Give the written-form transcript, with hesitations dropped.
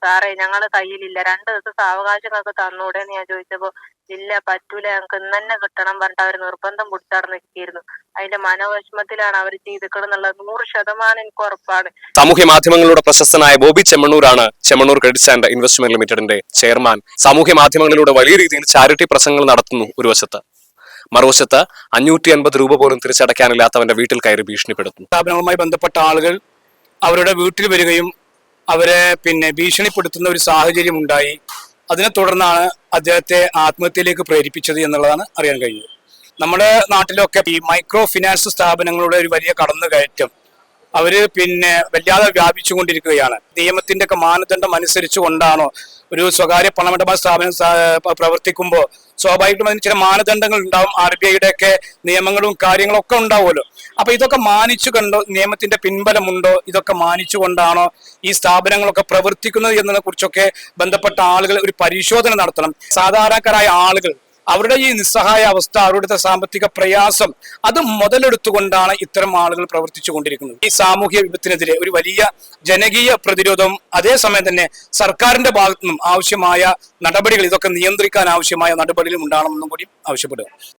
സാറേ ഞങ്ങളെ കയ്യിലില്ല, 2 ദിവസം സാവകാശം ഞങ്ങൾക്ക് തന്നൂടെ എന്ന് ഞാൻ ചോദിച്ചപ്പോ ഇല്ല പറ്റൂല, ഞങ്ങൾക്ക് ഇന്ന് തന്നെ കിട്ടണം പറഞ്ഞിട്ട് അവർ നിർബന്ധം പിടിച്ചവിടെ നിൽക്കിയിരുന്നു. അതിന്റെ മനോവിഷമത്തിലാണ് അവർ ചെയ്തിക്കണെന്നുള്ളത് 100% എനിക്ക് ഉറപ്പാണ്. സാമൂഹ്യ മാധ്യമങ്ങളിലൂടെ പ്രശസ്തനായ ബോബി ചെമ്മണ്ണൂരാണ് ചെമ്മണ്ണൂർ ക്രെഡിറ്റ്സ് ആൻഡ് ഇൻവെസ്റ്റ്മെന്റ് ലിമിറ്റഡിന്റെ ചെയർമാൻ. സാമൂഹ്യ മാധ്യമങ്ങളിലൂടെ വലിയ രീതിയിൽ ചാരിറ്റി പ്രസംഗങ്ങൾ നടത്തുന്നു ഒരു വശത്ത്, മറുവശത്ത് 550 രൂപ പോലും തിരിച്ചടയ്ക്കാനില്ലാത്തവന്റെ വീട്ടിൽ കയറി ഭീഷണിപ്പെടുത്തുന്നു. സ്ഥാപനവുമായി ബന്ധപ്പെട്ട ആളുകൾ അവരുടെ വീട്ടിൽ വരികയും അവരെ ഭീഷണിപ്പെടുത്തുന്ന ഒരു സാഹചര്യം ഉണ്ടായി. അതിനെ തുടർന്നാണ് അദ്ദേഹത്തെ ആത്മഹത്യയിലേക്ക് പ്രേരിപ്പിച്ചത് എന്നുള്ളതാണ് അറിയാൻ കഴിഞ്ഞത്. നമ്മുടെ നാട്ടിലൊക്കെ ഈ മൈക്രോ ഫിനാൻസ് സ്ഥാപനങ്ങളുടെ ഒരു വലിയ കടന്നുകയറ്റം അവര് വല്ലാതെ വ്യാപിച്ചുകൊണ്ടിരിക്കുകയാണ്. നിയമത്തിന്റെ ഒക്കെ മാനദണ്ഡം അനുസരിച്ച് കൊണ്ടാണോ ഒരു സ്വകാര്യ പണമിടപാട് സ്ഥാപനം പ്രവർത്തിക്കുമ്പോൾ സ്വാഭാവികമായും അതിന് ചില മാനദണ്ഡങ്ങൾ ഉണ്ടാവും. RBIയുടെ ഒക്കെ നിയമങ്ങളും കാര്യങ്ങളും ഒക്കെ ഉണ്ടാവുമല്ലോ. അപ്പൊ ഇതൊക്കെ മാനിച്ചു കണ്ടോ, നിയമത്തിന്റെ പിൻബലമുണ്ടോ, ഇതൊക്കെ മാനിച്ചുകൊണ്ടാണോ ഈ സ്ഥാപനങ്ങളൊക്കെ പ്രവർത്തിക്കുന്നത് എന്നതിനെ കുറിച്ചൊക്കെ ബന്ധപ്പെട്ട ആളുകൾ ഒരു പരിശോധന നടത്തണം. സാധാരണക്കാരായ ആളുകൾ അവരുടെ ഈ നിസ്സഹായ അവസ്ഥ, അവരുടെ സാമ്പത്തിക പ്രയാസം അത് മുതലെടുത്തുകൊണ്ടാണ് ഇത്തരം ആളുകൾ പ്രവർത്തിച്ചു കൊണ്ടിരിക്കുന്നത്. ഈ സാമൂഹ്യ വിപത്തിനെതിരെ ഒരു വലിയ ജനകീയ പ്രതിരോധം, അതേസമയം തന്നെ സർക്കാരിന്റെ ഭാഗത്തു നിന്നും ആവശ്യമായ നടപടികൾ, ഇതൊക്കെ നിയന്ത്രിക്കാൻ ആവശ്യമായ നടപടികളും ഉണ്ടാകണമെന്നും കൂടി ആവശ്യപ്പെടുക.